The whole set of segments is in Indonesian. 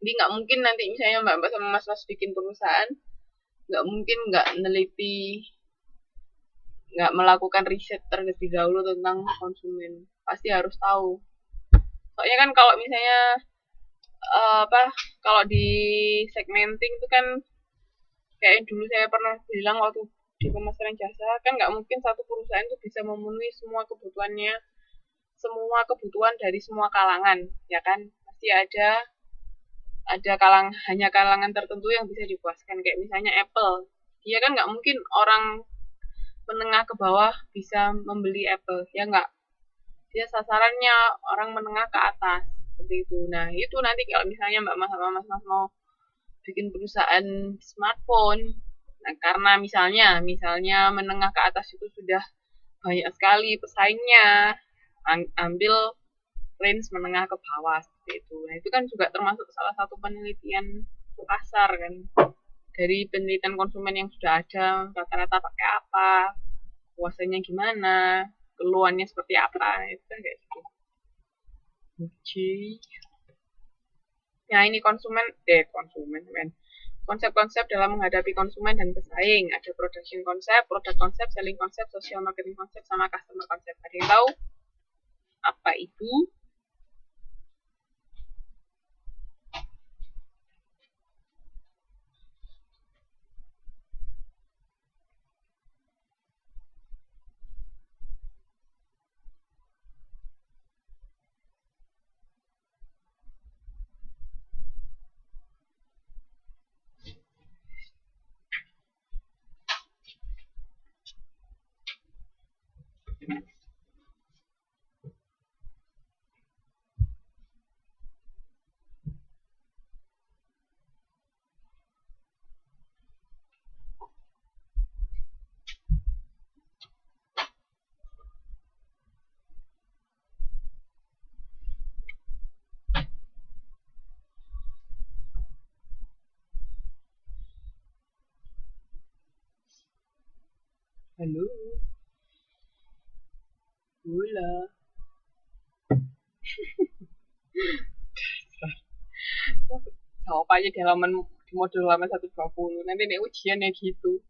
Jadi nggak mungkin nanti misalnya mbak-mbak sama mas-mas bikin perusahaan, nggak mungkin nggak neliti, nggak melakukan riset terlebih dahulu tentang konsumen. Pasti harus tahu. Soalnya kan kalau misalnya kalau di segmenting itu kan kayak dulu saya pernah bilang waktu di pemasaran jasa, kan nggak mungkin satu perusahaan itu bisa memenuhi semua kebutuhan dari semua kalangan, ya kan? Pasti hanya kalangan tertentu yang bisa dipuaskan, kayak misalnya Apple. Dia kan nggak mungkin orang menengah ke bawah bisa membeli Apple, ya nggak? Dia sasarannya orang menengah ke atas, seperti itu. Nah, itu nanti kalau misalnya Mbak Mas sama Mas Mas mau bikin perusahaan smartphone, nah karena misalnya menengah ke atas itu sudah banyak sekali pesaingnya, ambil range menengah ke bawah seperti itu. Nah, itu kan juga termasuk salah satu penelitian pasar kan. Dari penelitian konsumen yang sudah ada, rata-rata pakai apa, puasanya gimana, keluhannya seperti apa, itu kan kayak gitu. Oke. Nah, ini konsumen, men. Konsep-konsep dalam menghadapi konsumen dan pesaing. Ada production konsep, product konsep, selling konsep, social marketing konsep, sama customer konsep. Ada yang tahu apa itu? Halo, bola. Jawab aja di modul halaman 120. Nanti nih ujian ya gitu.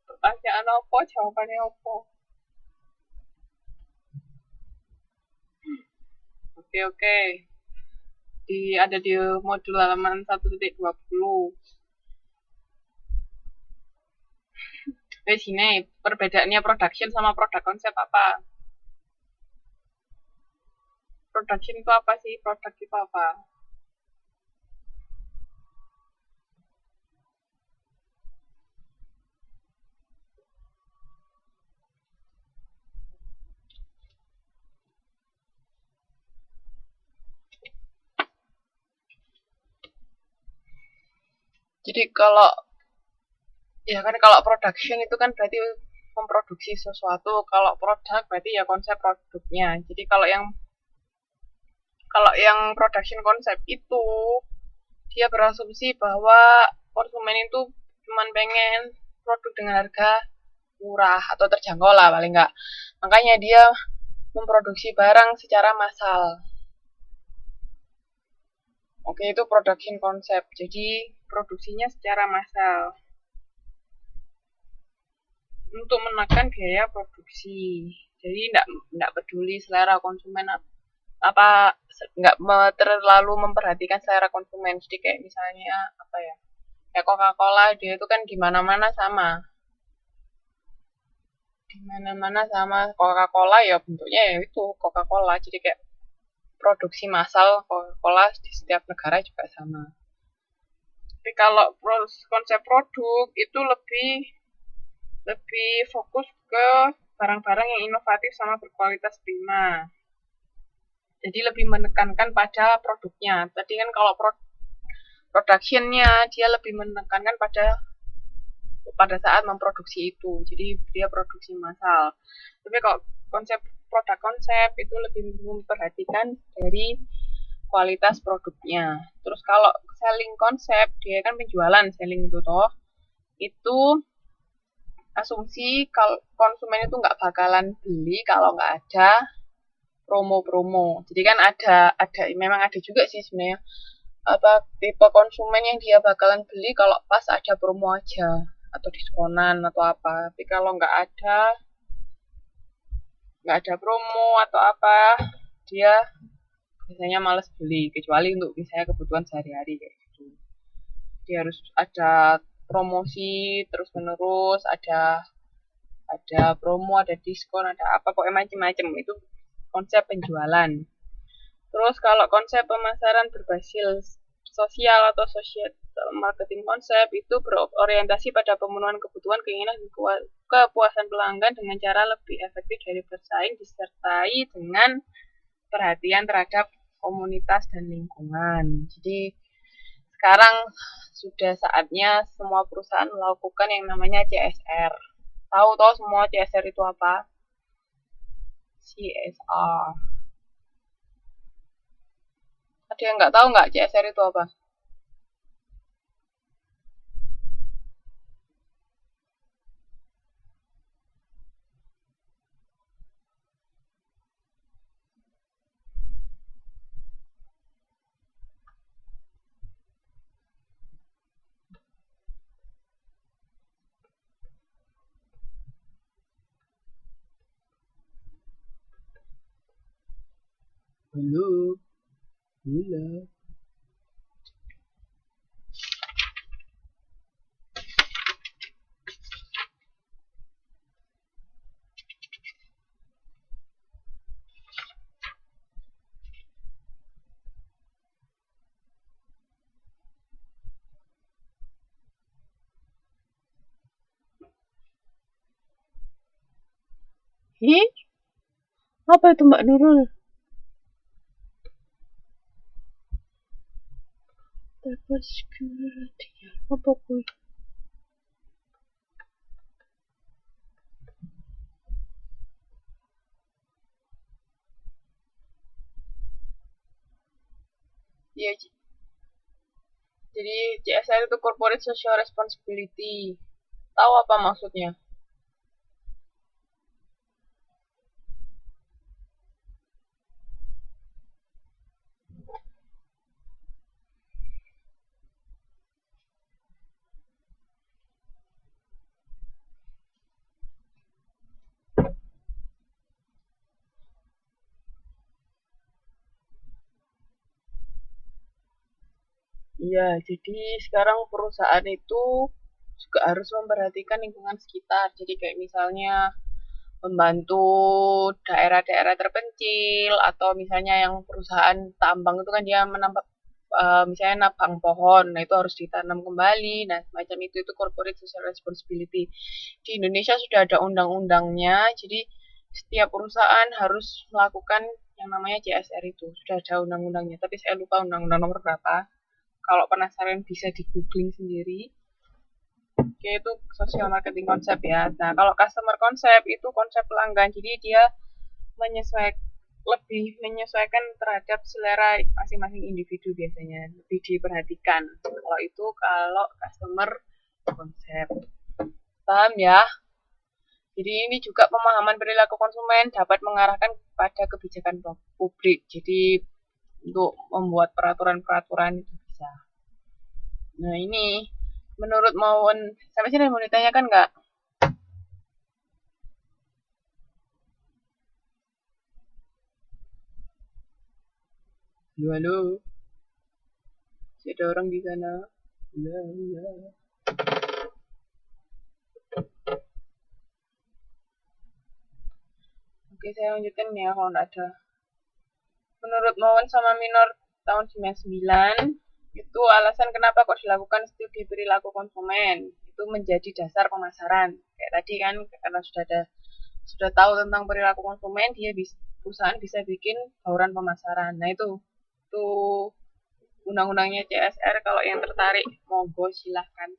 Pertanyaan apa, jawabannya apa. Oke. Ada di modul halaman 1.20. Di sini perbedaannya production sama produk konsep apa? Production itu apa sih? Produk itu apa? Jadi kalau production itu kan berarti memproduksi sesuatu. Kalau produk berarti ya konsep produknya. Jadi kalau yang production konsep itu dia berasumsi bahwa konsumen itu cuma pengen produk dengan harga murah atau terjangkau lah paling enggak. Makanya dia memproduksi barang secara massal. Oke, itu production konsep. Jadi produksinya secara massal untuk menekan biaya produksi. Jadi tidak peduli selera konsumen apa nggak terlalu memperhatikan selera konsumen. Jadi kayak misalnya apa ya? Kayak Coca-Cola dia itu kan di mana-mana sama. Di mana-mana sama Coca-Cola ya bentuknya ya itu Coca-Cola. Jadi kayak produksi massal Coca-Cola di setiap negara juga sama. Tapi kalau konsep produk itu lebih fokus ke barang-barang yang inovatif sama berkualitas prima. Jadi lebih menekankan pada produknya. Tadi kan kalau productionnya dia lebih menekankan pada saat memproduksi itu. Jadi dia produksi massal. Tapi kalau produk konsep itu lebih memperhatikan dari kualitas produknya. Terus kalau selling konsep dia kan penjualan, selling itu toh. Itu asumsi kalau konsumen itu nggak bakalan beli kalau nggak ada promo-promo. Jadi kan ada memang ada juga sih sebenarnya apa tipe konsumen yang dia bakalan beli kalau pas ada promo aja atau diskonan atau apa. Tapi kalau nggak ada promo atau apa, dia biasanya males beli, kecuali untuk misalnya kebutuhan sehari-hari kayak gitu. Dia harus ada promosi terus menerus, ada promo, ada diskon, ada apa pokoknya macam-macam. Itu konsep penjualan. Terus kalau konsep pemasaran berbasis sosial atau social marketing konsep itu berorientasi pada pemenuhan kebutuhan, keinginan, dan kepuasan pelanggan dengan cara lebih efektif dari bersaing, disertai dengan perhatian terhadap komunitas dan lingkungan. Jadi sekarang sudah saatnya semua perusahaan melakukan yang namanya CSR. Tahu semua CSR itu apa? CSR. Ada yang nggak tahu nggak CSR itu apa? Halo, halo. Ih, apa itu Mbak Nurul? Dapat security. Apa kuy? Iya, jadi CSR itu Corporate Social Responsibility. Tahu apa maksudnya? Iya, jadi sekarang perusahaan itu juga harus memperhatikan lingkungan sekitar. Jadi kayak misalnya membantu daerah-daerah terpencil atau misalnya yang perusahaan tambang itu kan dia menambah misalnya nabang pohon, nah itu harus ditanam kembali. Nah, semacam itu corporate social responsibility. Di Indonesia sudah ada undang-undangnya, jadi setiap perusahaan harus melakukan yang namanya CSR itu. Sudah ada undang-undangnya, tapi saya lupa undang-undang nomor berapa. Kalau penasaran bisa di googling sendiri. Oke, itu social marketing konsep ya. Nah, kalau customer konsep itu konsep pelanggan. Jadi dia lebih menyesuaikan terhadap selera masing-masing individu biasanya. Lebih diperhatikan. Kalau customer konsep. Paham ya? Jadi ini juga pemahaman perilaku konsumen dapat mengarahkan pada kebijakan publik. Jadi untuk membuat peraturan-peraturan itu bisa. Nah ini menurut Maun, sampai sini mau ditanyakan nggak? Halo, halo. Ada orang di sana. Halo, halo. Oke, saya lanjutkan ya kalau nggak ada. Menurut Maun sama Minor tahun 99, itu alasan kenapa kok dilakukan studi perilaku konsumen. Itu menjadi dasar pemasaran. Kayak tadi kan, karena sudah tahu tentang perilaku konsumen, perusahaan bisa bikin bauran pemasaran. Nah itu undang-undangnya CSR. Kalau yang tertarik, monggo silahkan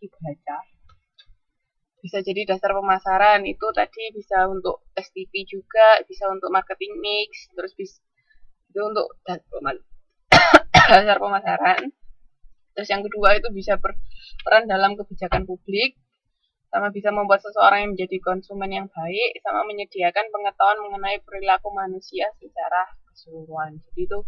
dibaca. Bisa jadi dasar pemasaran. Itu tadi bisa untuk STP juga, bisa untuk marketing mix, terus bisa itu untuk dasar pemasaran. Terus yang kedua itu bisa berperan dalam kebijakan publik, sama bisa membuat seseorang yang menjadi konsumen yang baik, sama menyediakan pengetahuan mengenai perilaku manusia secara keseluruhan. Jadi itu